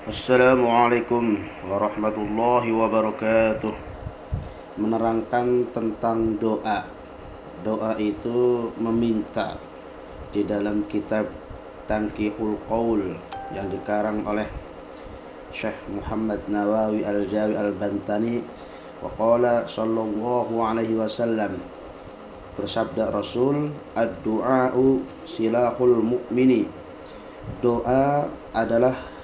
Assalamualaikum warahmatullahi wabarakatuh. Menerangkan tentang doa. Doa itu meminta di dalam kitab Tanqihul Qaul yang dikarang oleh Syekh Muhammad Nawawi Al-Jawi Al-Bantani. Wa qala sallallahu alaihi wasallam, bersabda Rasul, ad-du'a'u silahul mu'mini. Doa adalah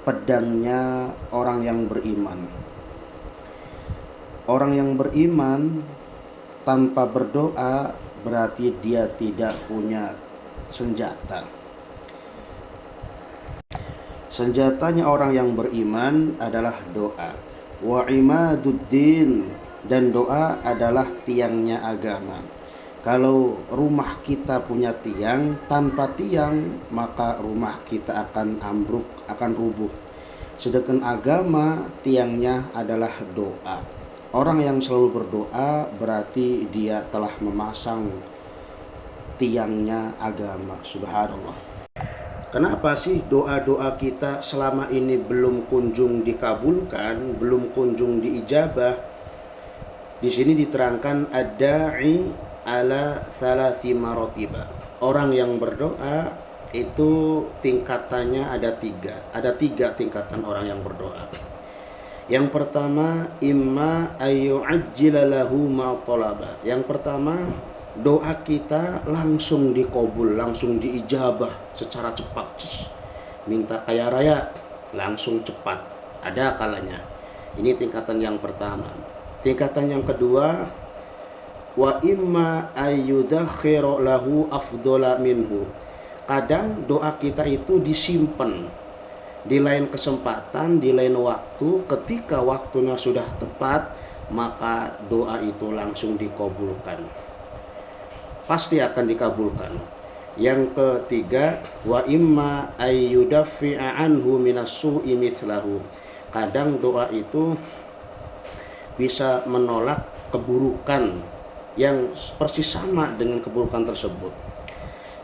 pedangnya orang yang beriman. Orang yang beriman tanpa berdoa berarti dia tidak punya senjata. Senjatanya orang yang beriman adalah doa. Wa imaduddin, dan doa adalah tiangnya agama. Kalau rumah kita punya tiang, tanpa tiang maka rumah kita akan ambruk, akan rubuh. Sedangkan agama tiangnya adalah doa. Orang yang selalu berdoa berarti dia telah memasang tiangnya agama. Subhanallah. Kenapa sih doa-doa kita selama ini belum kunjung dikabulkan, belum kunjung diijabah? Di sini diterangkan ad-da'i ala thalathi marotiba. Orang yang berdoa itu tingkatannya ada tiga tingkatan orang yang berdoa. Yang pertama, imma ayyu'ajjila lahu ma talaba. Yang pertama, doa kita langsung dikabul, langsung diijabah secara cepat. Minta kaya raya langsung cepat, ada kalanya. Ini tingkatan yang pertama. Tingkatan yang kedua, wa imma ayyudakhiru lahu afdhala minhu. Kadang doa kita itu disimpan di lain kesempatan, di lain waktu. Ketika waktunya sudah tepat, maka doa itu langsung dikabulkan, pasti akan dikabulkan. Yang ketiga, wa imma ayyudaffi'a anhu minas su'i mithlahu. Kadang doa itu bisa menolak keburukan yang persis sama dengan keburukan tersebut.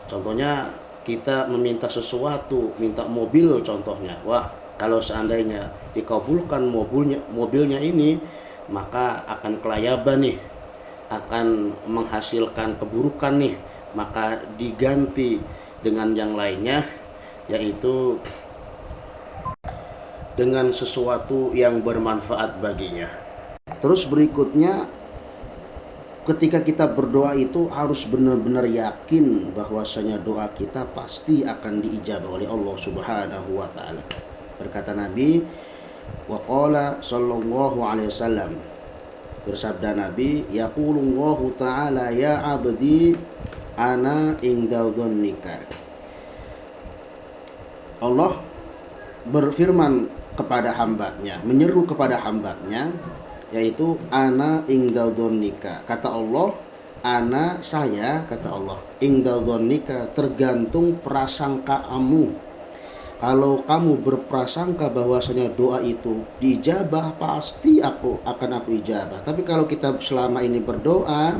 Contohnya kita meminta sesuatu, minta mobil contohnya. Wah, kalau seandainya dikabulkan mobilnya ini, maka akan kelayaban nih, akan menghasilkan keburukan nih, maka diganti dengan yang lainnya, yaitu dengan sesuatu yang bermanfaat baginya. Terus berikutnya, ketika kita berdoa itu harus benar-benar yakin bahwasanya doa kita pasti akan diijabah oleh Allah Subhanahu wa taala. Berkata Nabi, wa qala sallallahu alaihi wasallam, bersabda Nabi, yaqulullahu taala ya abdi ana inda dhannika. Allah berfirman kepada hambanya, menyeru kepada hambanya, yaitu ana inda dhannika. Kata Allah, ana saya, kata Allah, inda dhannika, tergantung prasangkaamu. Kalau kamu berprasangka bahwasanya doa itu diijabah, pasti aku ijabah. Tapi kalau kita selama ini berdoa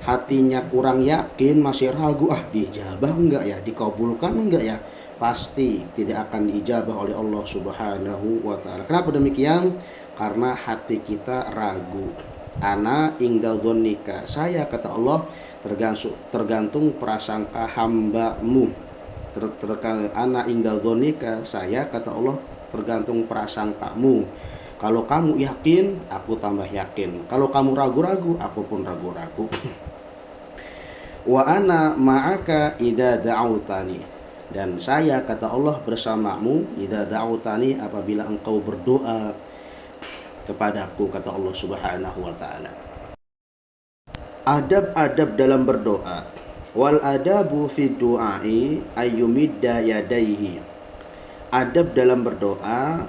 hatinya kurang yakin, masih ragu, diijabah enggak ya, dikabulkan enggak ya, pasti tidak akan diijabah oleh Allah Subhanahu wa taala. Kenapa demikian? Karena hati kita ragu. Ana ingdal dhannika, saya, kata Allah, tergantung prasangka hambamu. Ana ingdal dhannika, saya, kata Allah, tergantung prasangkamu. Kalau kamu yakin, aku tambah yakin. Kalau kamu ragu-ragu, aku pun ragu-ragu. Wa ana ma'aka idza da'autani, dan saya, kata Allah, bersamamu idza da'autani, apabila engkau berdoa kepadaku, kata Allah Subhanahu wa taala. Adab-adab dalam berdoa. Wal adabu fi du'ai ayyumidda yadaihi. Adab dalam berdoa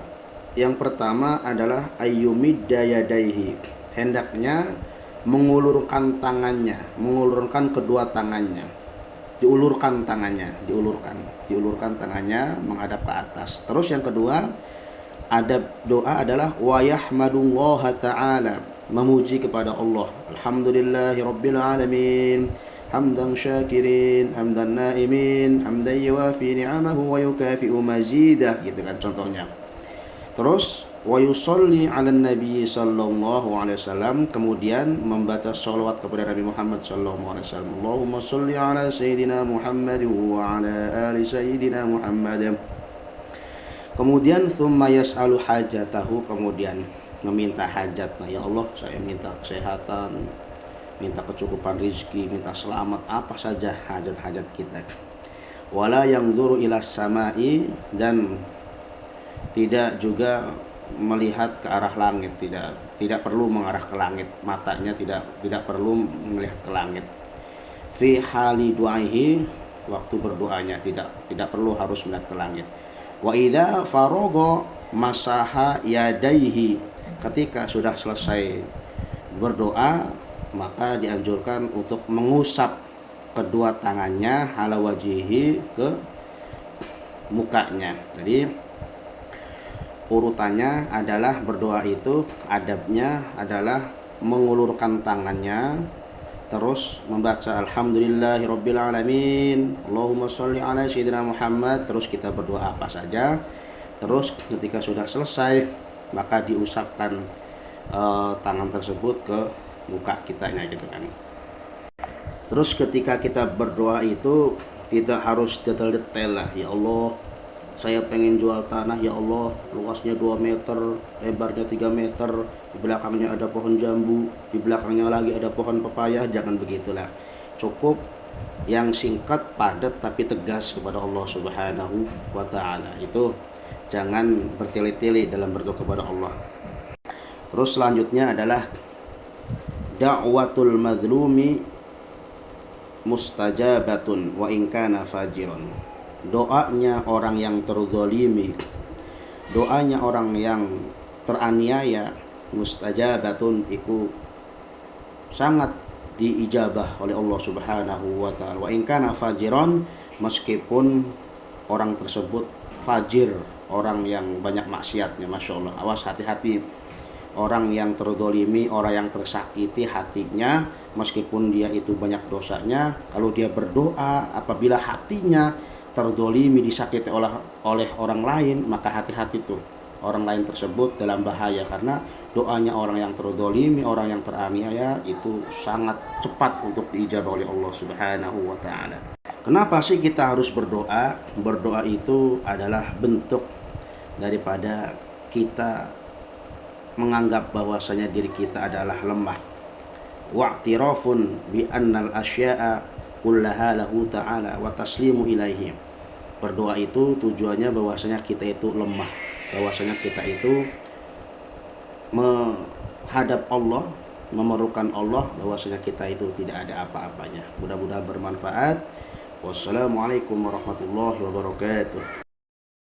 yang pertama adalah ayyumidda yadaihi. Hendaknya mengulurkan tangannya, mengulurkan kedua tangannya. Diulurkan tangannya menghadap ke atas. Terus yang kedua, adab doa adalah wa yahmadullaha ta'ala, memuji kepada Allah. Alhamdulillahirabbil alamin, hamdan syakirin, hamdan naimin, hamdan yuwafi ni'amahu wa yukafi'u mazidah, gitu kan contohnya. Terus wa yusolli ala nabi sallallahu alaihi wasallam, kemudian membaca sholawat kepada Nabi Muhammad sallallahu alaihi wasallam. Allahumma sholli ala sayyidina Muhammad wa ala ali sayyidina Muhammad. Kemudian thumma yas'alu hajatahu, kemudian meminta hajatnya. Ya Allah, saya minta kesehatan, minta kecukupan rizki, minta selamat, apa saja hajat-hajat kita. Wala yanzuru ila samai, dan tidak juga melihat ke arah langit, tidak perlu mengarah ke langit, matanya tidak perlu melihat ke langit. Fi hali du'aihi, waktu berdoanya tidak perlu harus melihat ke langit. Wa idza faragha masaha yadaihi, ketika sudah selesai berdoa maka dianjurkan untuk mengusap kedua tangannya ala wajihi, ke mukanya. Jadi urutannya adalah berdoa itu adabnya adalah mengulurkan tangannya, terus membaca alhamdulillahirabbil alamin, Allahumma sholli ala sayyidina Muhammad, terus kita berdoa apa saja. Terus ketika sudah selesai maka diusapkan tangan tersebut ke muka kitanya, gitu kan. Terus ketika kita berdoa itu tidak harus detail-detail lah. Ya Allah, saya pengen jual tanah, ya Allah, luasnya 2 meter, lebarnya 3 meter, di belakangnya ada pohon jambu, di belakangnya lagi ada pohon pepaya. Jangan begitulah. Cukup yang singkat, padat, tapi tegas kepada Allah Subhanahu wa ta'ala. Itu jangan bertele-tele dalam berdoa kepada Allah. Terus selanjutnya adalah da'watul mazlumi mustajabatun wa in kana fajiran. Doanya orang yang terzalimi, doanya orang yang teraniaya, mustajabatun, iku sangat diijabah oleh Allah Subhanahu wa ta'ala. Wa in kana fajiran, meskipun orang tersebut fajir, orang yang banyak maksiatnya. Masya Allah, awas, hati-hati. Orang yang terzalimi, orang yang tersakiti hatinya, meskipun dia itu banyak dosanya, kalau dia berdoa apabila hatinya terzalimi, disakiti oleh orang lain, maka hati-hati tuh, orang lain tersebut dalam bahaya, karena doanya orang yang terzalimi, orang yang teraniaya itu sangat cepat untuk diijabah oleh Allah Subhanahu wa ta'ala. Kenapa sih kita harus berdoa? Berdoa itu adalah bentuk daripada kita menganggap bahwasanya diri kita adalah lemah. Wa'tirafun bi annal asya'a kullaha lahu ta'ala wa taslimu ilaihi. Berdoa itu tujuannya bahwasanya kita itu lemah, bahwasanya kita itu menghadap Allah, memerlukan Allah, bahwasanya kita itu tidak ada apa-apanya. Mudah-mudahan bermanfaat. Wassalamualaikum warahmatullahi wabarakatuh.